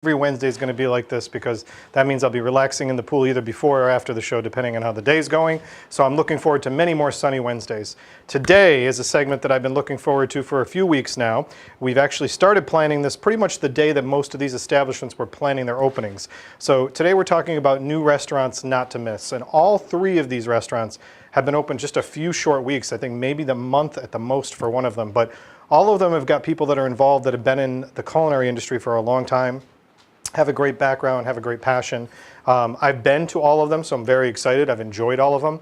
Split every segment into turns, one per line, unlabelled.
Every Wednesday is going to be like this because that means I'll be relaxing in the pool either before or after the show, depending on how the day's going. So I'm looking forward to many more sunny Wednesdays. Today is a segment that I've been looking forward to for a few weeks now. We've actually started planning this pretty much the day that most of these establishments were planning their openings. So today we're talking about new restaurants not to miss. And all three of these restaurants have been open just a few short weeks. I think maybe the month at the most for one of them. But all of them have got people that are involved that have been in the culinary industry for a long time, have a great background, have a great passion. I've been to all of them, so I'm very excited. I've enjoyed all of them.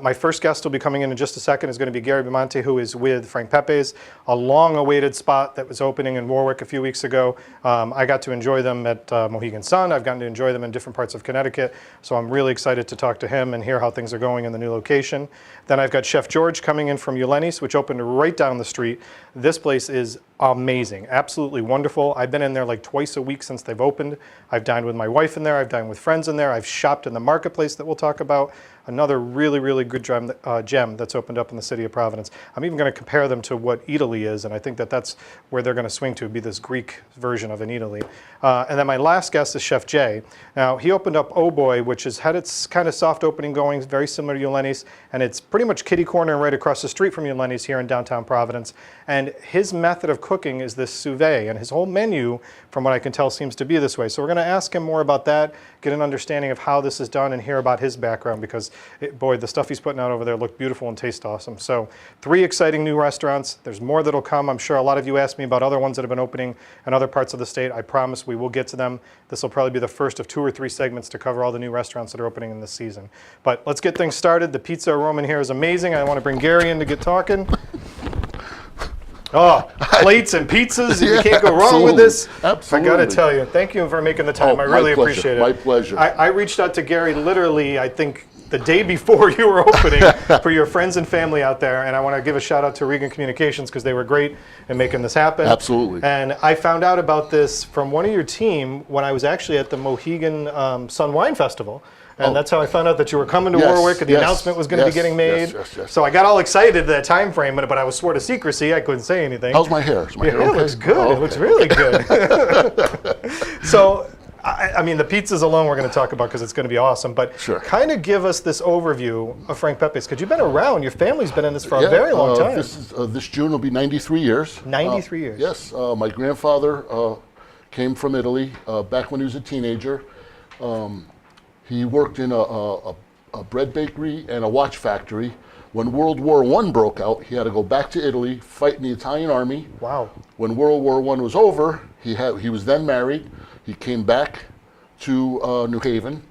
My first guest will be coming in just a second is going to be Gary Bimonte, who is with Frank Pepe's, a long-awaited spot that was opening in Warwick a few weeks ago. I got to enjoy them at Mohegan Sun. I've gotten to enjoy them in different parts of Connecticut, so I'm really excited to talk to him and hear how things are going in the new location. Then I've got Chef George coming in from Ulenny's, which opened right down the street. This place is amazing, absolutely wonderful. I've been in there like twice a week since they've opened. I've dined with my wife in there. I've dined with friends in there. I've shopped in the marketplace that we'll talk about. Another really, really good gem that's opened up in the city of Providence. I'm even going to compare them to what Italy is, and I think that that's where they're going to swing to, be this Greek version of an Italy. And then my last guest is Chef Jay. Now, he opened up Oh Boy, which has had its kind of soft opening going, very similar to Ulenny's, and it's pretty much kitty corner and right across the street from Ulenny's here in downtown Providence. And his method of cooking is this sous vide, and his whole menu, from what I can tell, seems to be this way. So we're going to ask him more about that, get an understanding of how this is done, and hear about his background, because boy, the stuff he's putting out over there looked beautiful and tastes awesome. So 3 exciting new restaurants. There's more that'll come. I'm sure a lot of you asked me about other ones that have been opening in other parts of the state. I promise we will get to them. This will probably be the first of 2 or 3 segments to cover all the new restaurants that are opening in this season. But let's get things started. The pizza aroma in here is amazing. I want to bring Gary in to get talking. Oh, plates and pizzas.
Yeah,
you can't go wrong with this.
Absolutely.
I got to tell you, thank you for making the time. I really appreciate it.
My pleasure.
I reached out to Gary literally, I think, the day before you were opening for your friends and family out there. And I want to give a shout out to Regan Communications because they were great in making this happen.
Absolutely.
And I found out about this from one of your team when I was actually at the Mohegan Sun Wine Festival. And that's how I found out that you were coming to Warwick and the announcement was going to be getting made. So I got all excited at that time frame, but I was swore to secrecy. I couldn't say anything.
How's my hair? Is my hair
okay?
okay?
It looks good.
Oh,
It looks really good. So, I mean, the pizzas alone we're going to talk about because it's going to be awesome. But kind of give us this overview of Frank Pepe's, because you've been around. Your family's been in this for a very long time.
This June will be 93 years.
93 years.
Yes. My grandfather came from Italy back when he was a teenager. He worked in a bread bakery and a watch factory. When World War I broke out, he had to go back to Italy, fight in the Italian army.
Wow.
When World War I was over, he was then married. He came back to New Haven,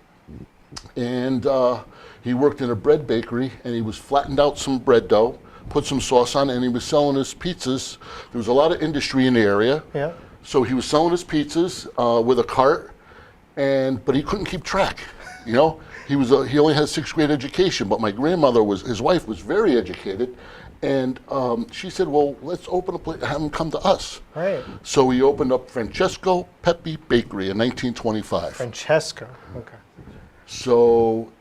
and he worked in a bread bakery, and he was flattened out some bread dough, put some sauce on, and he was selling his pizzas. There was a lot of industry in the area.
Yeah.
So he was selling his pizzas with a cart, but he couldn't keep track. You know, he only had a 6th grade education, but my grandmother his wife was very educated, and she said, well, let's open a place, have him come to us.
Right.
So he opened up Francesco Pepe Bakery in 1925.
Francesco, okay.
So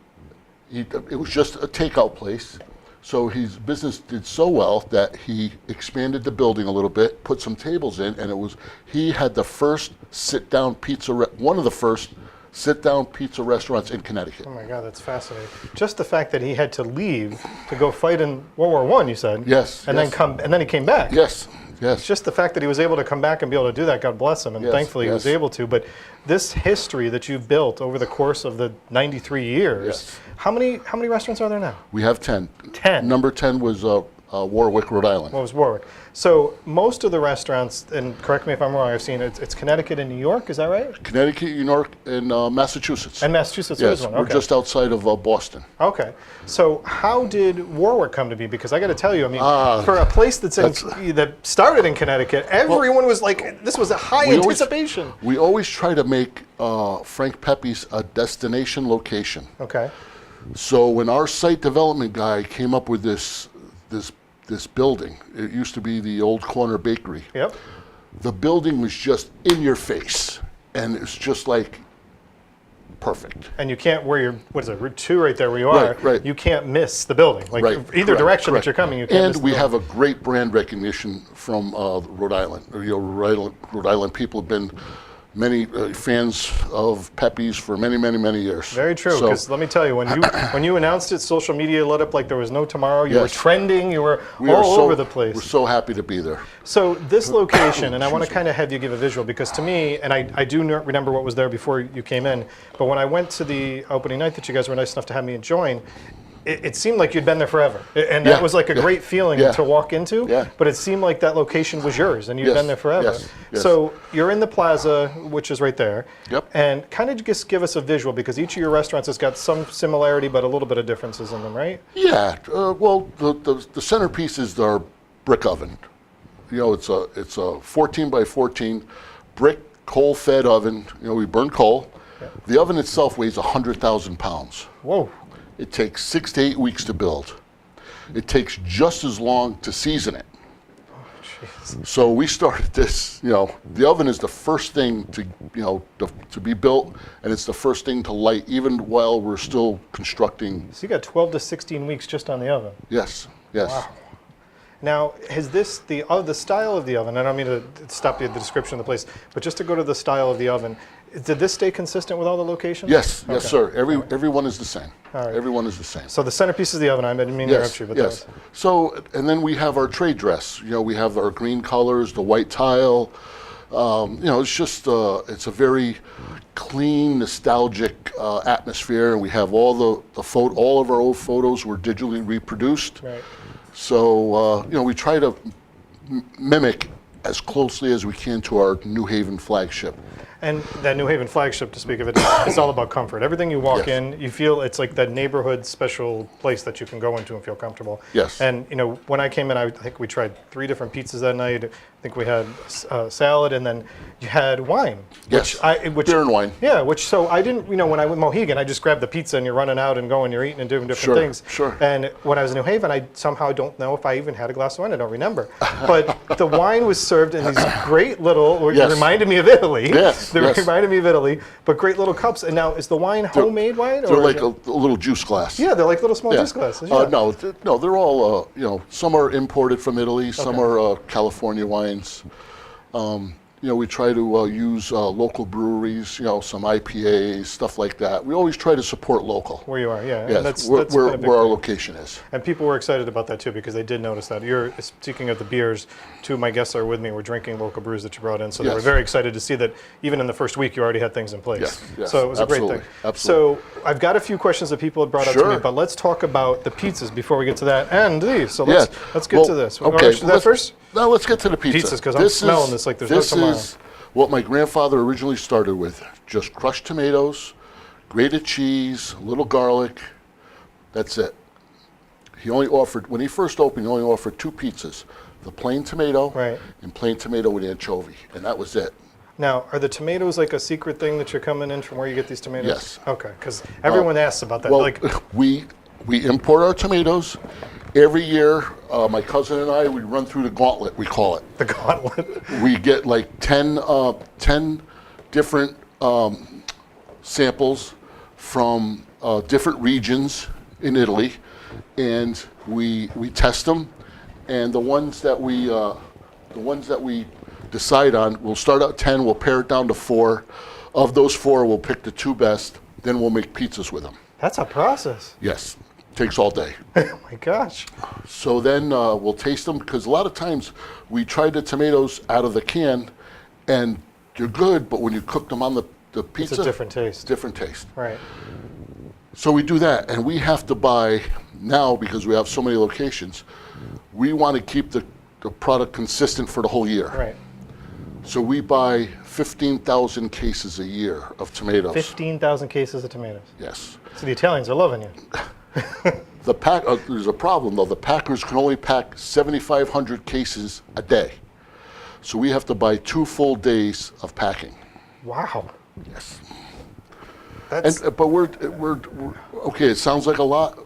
it was just a takeout place. So his business did so well that he expanded the building a little bit, put some tables in, and he had the first sit-down pizza, one of the first sit-down pizza restaurants in Connecticut.
Oh my God, that's fascinating. Just the fact that he had to leave to go fight in World War I, you said.
Yes.
And then he came back.
Yes. Yes.
Just the fact that he was able to come back and be able to do that, God bless him, and thankfully he was able to. But this history that you've built over the course of the 93 years, how many restaurants are there now?
We have 10.
10.
Number 10 was Warwick, Rhode Island.
What was Warwick? So most of the restaurants, and correct me if I'm wrong, I've seen it's Connecticut and New York, is that right?
Connecticut, New York, and Massachusetts.
And Massachusetts
yes,
is one.
We're just outside of Boston.
Okay. So how did Warwick come to be? Because I got to tell you, I mean, for a place that started in Connecticut, everyone was like, this was a high anticipation.
We always try to make Frank Pepe's a destination location.
Okay.
So when our site development guy came up with this building, it used to be the old corner bakery.
Yep.
The building was just in your face, and it's just like perfect.
And you can't, what is it, Route 2 right there where you are,
right.
You can't miss the building. Like either direction that you're coming, you can't miss the building.
And we have a great brand recognition from Rhode Island. Rhode Island people have been many fans of Pepe's for many, many, many years.
Very true,
So-
because let me tell you, when you announced it, social media lit up like there was no tomorrow. You were
Yes.
trending, you were
We are
all
so-
over the place.
We're so happy to be there.
So this location, and I want to
Excuse me.
kind of have you give a visual, because to me, and I do remember what was there before you came in, but when I went to the opening night that you guys were nice enough to have me join, it seemed like you'd been there forever. And that
Yeah,
was like a
yeah,
great feeling
yeah.
to walk into,
Yeah.
but it seemed like that location was yours and you'd
Yes,
been there forever.
yes, yes.
So you're in the plaza, which is right there.
Yep.
And kind of just give us a visual, because each of your restaurants has got some similarity, but a little bit of differences in them, right?
Yeah, well, the centerpiece is our brick oven. You know, it's a 14 by 14 brick coal-fed oven. You know, we burn coal. The oven itself weighs 100,000 pounds.
Whoa.
It takes 6 to 8 weeks to build. It takes just as long to season it.
Jeez.
So we started this, you know, the oven is the first thing to, you know, to be built, and it's the first thing to light, even while we're still constructing.
So you got 12 to 16 weeks just on the oven.
Yes, yes.
Wow. Now, has this, the style of the oven, I don't mean to stop the description of the place, but just to go to the style of the oven, did this stay consistent with all the locations?
Yes, yes,
Okay.
sir. Everyone is the same.
All right.
Everyone is the same.
So the centerpiece is the oven. I didn't mean to
Yes,
interrupt you, but
yes. So, and then we have our trade dress. You know, we have our green colors, the white tile. You know, it's just, it's a very clean, nostalgic atmosphere. And we have all all of our old photos were digitally reproduced.
Right.
So, you know, we try to mimic as closely as we can to our New Haven flagship.
And that New Haven flagship, to speak of it, it's all about comfort. Everything you walk
Yes.
in, you feel it's like that neighborhood special place that you can go into and feel comfortable.
Yes.
And you know, when I came in, I think we tried 3 different pizzas that night. I think we had salad, and then you had wine.
Yes.
Which
Beer and wine.
Yeah, which so I didn't, you know, when I went Mohegan, I just grabbed the pizza and you're running out and going, you're eating and doing different
Sure,
things.
sure.
And when I was in New Haven, I somehow don't know if I even had a glass of wine. I don't remember. But the wine was served in these great little,
Yes.
it reminded me of Italy.
Yes,
They
yes.
reminded me of Italy, but great little cups. And now, is the wine homemade wine?
They're
or
like
is
a little juice glass.
yeah, they're like little small
Yeah.
juice glasses. Yeah.
No, they're all, you know, some are imported from Italy, some are California wines. You know, we try to use local breweries, you know, some IPAs, stuff like that. We always try to support local.
Where you are, yeah.
Yes,
And that's
where
been a big
our
thing.
location is.
And people were excited about that too, because they did notice that. You're speaking of the beers. 2 of my guests are with me. We're drinking local brews that you brought in, so they were
Yes.
very excited to see that even in the first week you already had things in place.
Yes, yes,
So it was a great
absolutely,
thing.
absolutely.
So I've got a few questions that people had brought up to me,
Sure.
but let's talk about the pizzas before we get to that and these. So
Yeah.
let's get
Well,
to this.
Okay.
Or should that first?
No, let's get to the pizza.
Pizzas, 'cause I'm smelling this like there's no
this
tomorrow.
is what my grandfather originally started with. Just crushed tomatoes, grated cheese, a little garlic. That's it. He only offered, when he first opened, he only offered 2 pizzas. The plain tomato
Right.
and plain tomato with anchovy. And that was it.
Now, are the tomatoes like a secret thing that you're coming in from where you get these tomatoes?
Yes.
Okay, because everyone asks about that.
Well,
like,
we import our tomatoes. Every year, my cousin and I, we run through the gauntlet, we call it.
the gauntlet.
We get like 10 different samples from different regions in Italy, and we test them. And the ones that we decide on, we'll start out 10, we'll pare it down to 4. Of those 4, we'll pick the 2 best. Then we'll make pizzas with them.
That's a process.
Yes, takes all day.
Oh my gosh.
So then we'll taste them, because a lot of times we try the tomatoes out of the can, and they're good, but when you cook them on the pizza,
It's a different taste.
different taste.
Right.
So we do that, and we have to buy now, because we have so many locations, we want to keep the product consistent for the whole year.
Right.
So we buy 15,000 cases a year of tomatoes.
15,000 cases of tomatoes.
Yes.
So the Italians are loving you.
The pack. There's a problem though. The packers can only pack 7,500 cases a day, so we have to buy 2 full days of packing.
Wow.
Yes.
That's,
But we're okay. It sounds like a lot.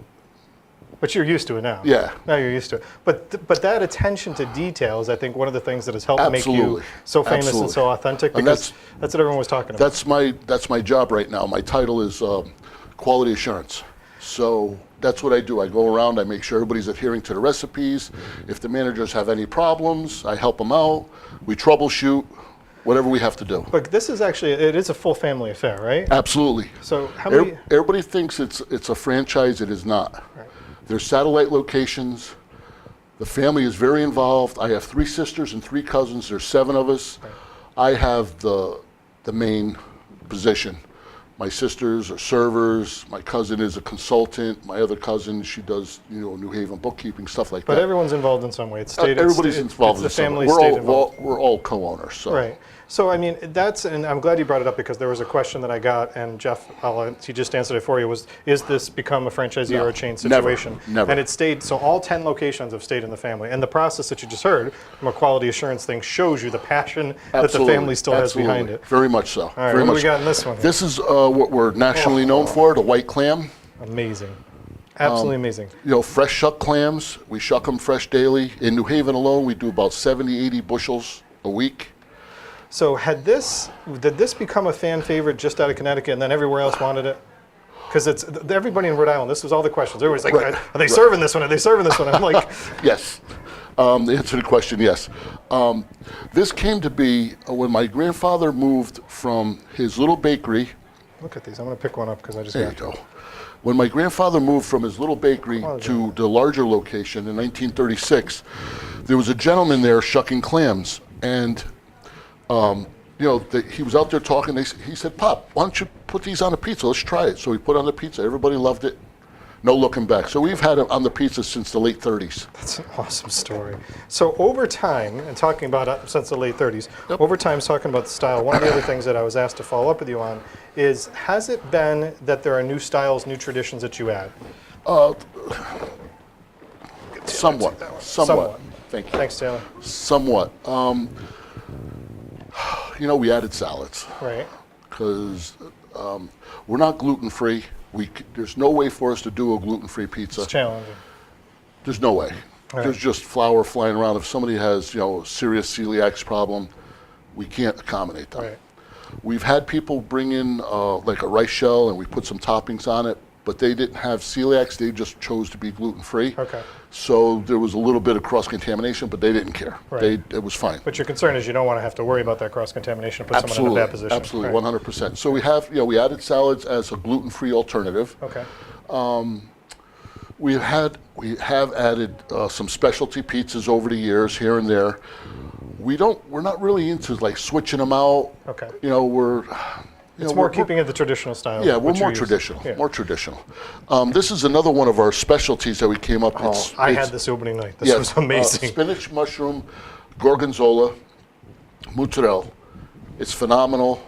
but you're used to it now.
Yeah.
Now you're used to it. But that attention to detail is, I think, one of the things that has helped make you
Absolutely.
so famous and
Absolutely.
so authentic,
And
because that's what everyone was talking about.
That's my job right now. My title is quality assurance. So that's what I do. I go around. I make sure everybody's adhering to the recipes. If the managers have any problems, I help them out. We troubleshoot. whatever we have to do.
But this is actually, it is a full family affair, right?
Absolutely.
So how many?
Everybody thinks it's a franchise. It is not.
Right.
There's satellite locations. The family is very involved. I have 3 sisters and 3 cousins. There's 7 of us.
Right.
I have the main position. My sisters are servers. My cousin is a consultant. My other cousin, she does, New Haven bookkeeping, stuff like that.
But everyone's involved in some way. It's state.
Everybody's involved in
the
some way.
family state involved.
We're all co-owners. So.
Right. So I mean, and I'm glad you brought it up because there was a question that I got, and Jeff, he just answered it for you. Is this become a franchisee or a chain situation?
Never.
And it stayed. So all 10 locations have stayed in the family, and the process that you just heard from a quality assurance thing shows you the passion that the family still has behind it.
Very much so.
All right.
Very
What do
much
we got in this one?
This is what we're nationally known for, the white clam.
Amazing. Absolutely amazing.
Fresh shuck clams. We shuck them fresh daily. In New Haven alone, we do about 70, 80 bushels a week.
So did this become a fan favorite just out of Connecticut and then everywhere else wanted it? Because it's everybody in Rhode Island, this was all the questions. Everybody's like,
Right.
are they serving this one? Are they serving this one? I'm like,
Yes. The answer to the question, yes. This came to be when my grandfather moved from his little bakery.
look at these. I'm going to pick one up because I just
There you
got
go. When my grandfather moved from his little bakery to the larger location in 1936, there was a gentleman there shucking clams. And he was out there talking. He said, "Pop, why don't you put these on a pizza? Let's try it." So we put on the pizza. Everybody loved it. No looking back. So we've had it on the pizza since the late 30s.
That's an awesome story. So over time, and talking about since the late 30s, over time talking about the style, one of the other things that I was asked to follow up with you on is, has it been that there are new styles, new traditions that you add?
Somewhat. Thank you.
Thanks, Taylor.
Somewhat. We added salads.
Right.
Because we're not gluten-free. There's no way for us to do a gluten-free pizza.
It's challenging.
There's no way.
Right.
There's just flour flying around. If somebody has, a serious celiac problem, we can't accommodate them.
Right.
We've had people bring in like a rice shell, and we put some toppings on it, but they didn't have celiacs. They just chose to be gluten-free.
Okay.
So there was a little bit of cross-contamination, but they didn't care.
Right.
It was fine.
But your concern is you don't want to have to worry about that cross-contamination, put someone in a bad position.
Absolutely,
Right.
100%. So we have, we added salads as a gluten-free alternative.
Okay.
We have added some specialty pizzas over the years, here and there. We're not really into like switching them out.
Okay.
It's
more keeping it the traditional style.
Yeah, we're
what you're
more
used to.
traditional.
Yeah.
More traditional. This is another one of our specialties that we came up with.
I had this opening night. This was amazing.
Spinach, mushroom, gorgonzola, mozzarella. It's phenomenal.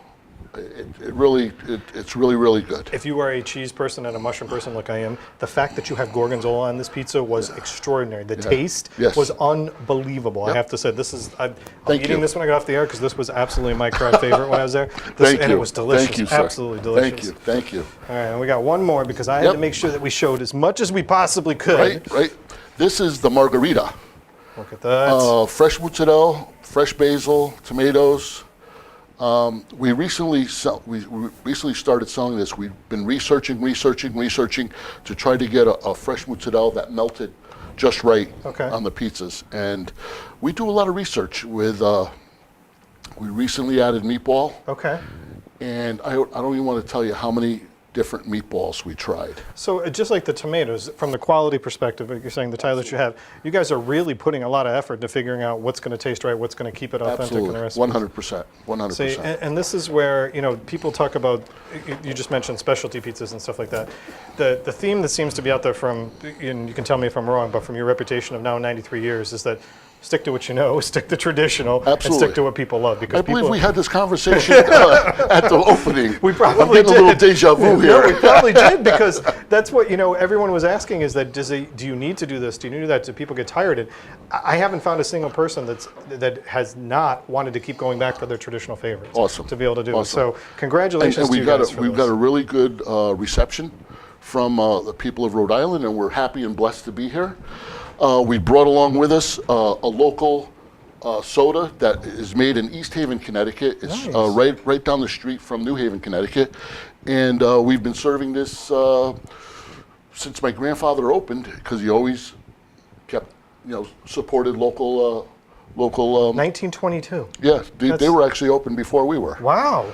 It's really, really good.
If you are a cheese person and a mushroom person like I am, the fact that you have gorgonzola on this pizza was extraordinary. The taste was unbelievable. I have to say, I'm eating this when I got off the air because this was absolutely my crowd favorite when I was there. And it was delicious.
Thank you, sir.
Absolutely delicious.
Thank you.
All right, and we got one more because I had to make sure that we showed as much as we possibly could.
Right. This is the Margarita.
Look at that.
Fresh mozzarella, fresh basil, tomatoes. We recently started selling this. We've been researching to try to get a fresh mozzarella that melted just right on the pizzas. And we do a lot of research with, we recently added meatball.
Okay.
And I don't even want to tell you how many different meatballs we tried.
So just like the tomatoes, from the quality perspective, you're saying the tile that you have, you guys are really putting a lot of effort into figuring out what's going to taste right, what's going to keep it authentic in the recipe.
100%.
See, and this is where, people talk about, you just mentioned specialty pizzas and stuff like that. The theme that seems to be out there from, and you can tell me if I'm wrong, but from your reputation of now 93 years is that stick to what you know, stick to traditional, and stick to what people love. Because
I believe we had this conversation at the opening.
We probably
I'm getting
did.
a little deja vu here.
No, we probably did, because that's what, everyone was asking is that, do you need to do this? Do you need to do that? Do people get tired? And I haven't found a single person that has not wanted to keep going back for their traditional favorites.
Awesome.
To be able to do it. So congratulations to you guys for
we've
this.
got a really good reception from the people of Rhode Island, and we're happy and blessed to be here. We brought along with us a local soda that is made in East Haven, Connecticut. It's right down the street from New Haven, Connecticut. And we've been serving this since my grandfather opened, because he always kept, supported local local.
1922.
Yeah, they were actually open before we were.
Wow.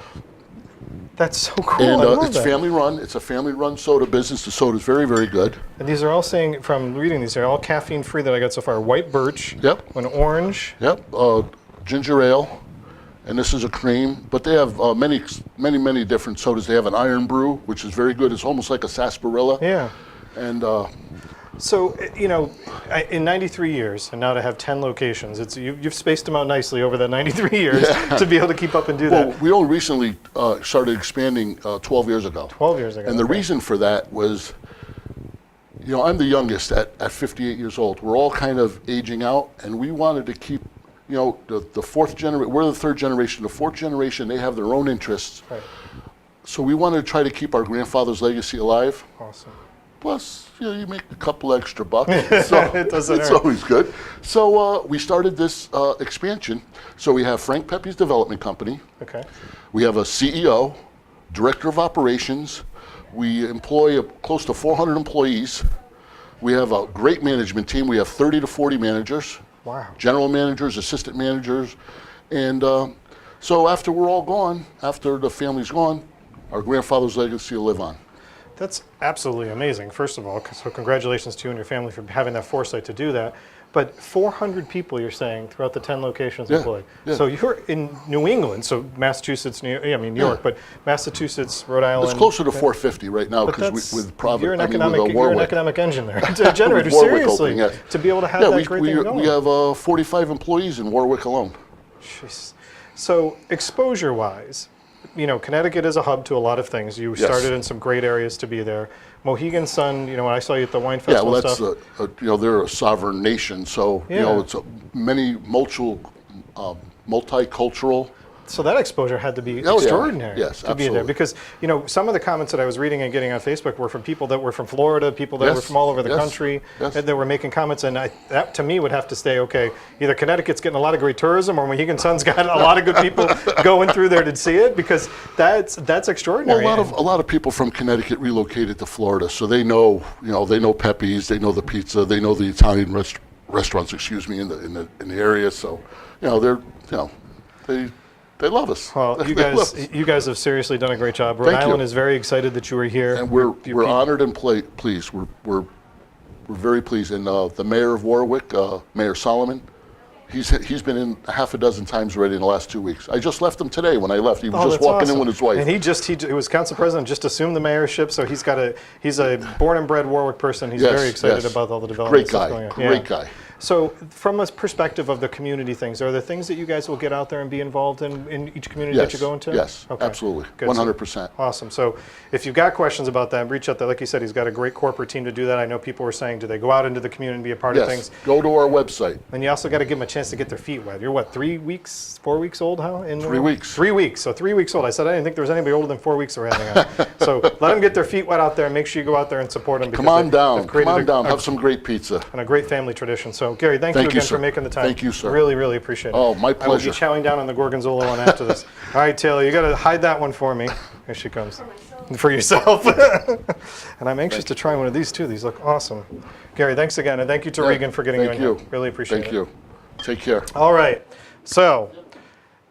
That's so cool.
And
I love
it's
that.
family run. It's a family run soda business. The soda is very, very good.
And these are all saying, from reading these, they're all caffeine free that I got so far. White birch.
Yep.
An orange.
Yep. Ginger ale, and this is a cream. But they have many different sodas. They have an iron brew, which is very good. It's almost like a sarsaparilla.
Yeah.
And
so, you know, in 93 years, and now to have 10 locations, you've spaced them out nicely over that 93 years to be able to keep up and do that.
Well, we only recently started expanding 12 years ago.
12 years ago.
And the reason for that was, you know, I'm the youngest at 58 years old. We're all kind of aging out, and we wanted to keep, you know, the fourth generation. We're the third generation. The fourth generation, they have their own interests.
Right.
So we wanted to try to keep our grandfather's legacy alive.
Awesome.
Plus, you know, you make a couple extra bucks, so
It's
always good. So we started this expansion. So we have Frank Pepe's Development Company.
Okay.
We have a CEO, Director of Operations. We employ close to 400 employees. We have a great management team. We have 30 to 40 managers.
Wow.
General managers, assistant managers. And so after we're all gone, after the family's gone, our grandfather's legacy will live on.
That's absolutely amazing, first of all. So congratulations to you and your family for having that foresight to do that. But 400 people, you're saying, throughout the 10 locations employed.
Yeah.
So you're in New England, so Massachusetts, New York, but Massachusetts, Rhode Island.
It's closer to 450 right now because with Providence.
You're an economic engine there. It's a generator,
With Warwick
seriously,
opening, yes.
to be able to have that great thing going.
We have 45 employees in Warwick alone.
Jeez. So exposure-wise, you know, Connecticut is a hub to a lot of things. You started in some great areas to be there. Mohegan Sun, you know, when I saw you at the wine festival
Yeah, well,
stuff.
you know, they're a sovereign nation, so you know, it's many multicultural.
So that exposure had to be extraordinary
Yes,
to be there, because you know some of the comments that I was reading and getting on Facebook were from people that were from Florida, people that were from all over the country, that were making comments, and that to me would have to stay okay. Either Connecticut's getting a lot of great tourism, or Mohegan Sun's got a lot of good people going through there to see it, because that's extraordinary.
Well, a lot of people from Connecticut relocated to Florida, so they know, you know, they know Pepe's, they know the pizza, they know the Italian restaurants, excuse me, in the area. So, you know, they love us.
Well, you guys have seriously done a great job. Rhode Island is very excited that you were here.
And we're honored and pleased. We're very pleased. And the mayor of Warwick, Mayor Solomon, he's been in half a dozen times already in the last 2 weeks. I just left him today when I left. He was just walking in with his wife.
And he was council president, just assumed the mayorship, so he's a born and bred Warwick person. He's very excited about all the development stuff going on.
Great guy.
So from a perspective of the community things, are there things that you guys will get out there and be involved in each community that you go into?
Yes, absolutely,
Good.
100%.
Awesome. So if you've got questions about that, reach out there. Like you said, he's got a great corporate team to do that. I know people were saying, do they go out into the community and be a part of things?
Go to our website.
And you also got to give them a chance to get their feet wet. You're what, 3 weeks, 4 weeks old, huh?
3 weeks.
3 weeks. So 3 weeks old. I said I didn't think there was anybody older than 4 weeks around here. So let them get their feet wet out there, and make sure you go out there and support them.
Come on down. Have some great pizza.
And a great family tradition. So Gary, thank you again for making the time.
Thank you, sir.
Really, really appreciate it.
Oh, my pleasure.
I will be chowing down on the Gorgonzola one after this. All right, Taylor, you got to hide that one for me. Here she comes. For yourself. And I'm anxious to try one of these too. These look awesome. Gary, thanks again. And thank you to Regan for getting you in here. Really appreciate it.
Thank you. Take care.
All right. So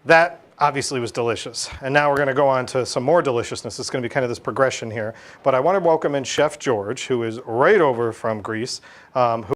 that obviously was delicious. And now we're going to go on to some more deliciousness. It's going to be kind of this progression here. But I want to welcome in Chef George, who is right over from Greece, who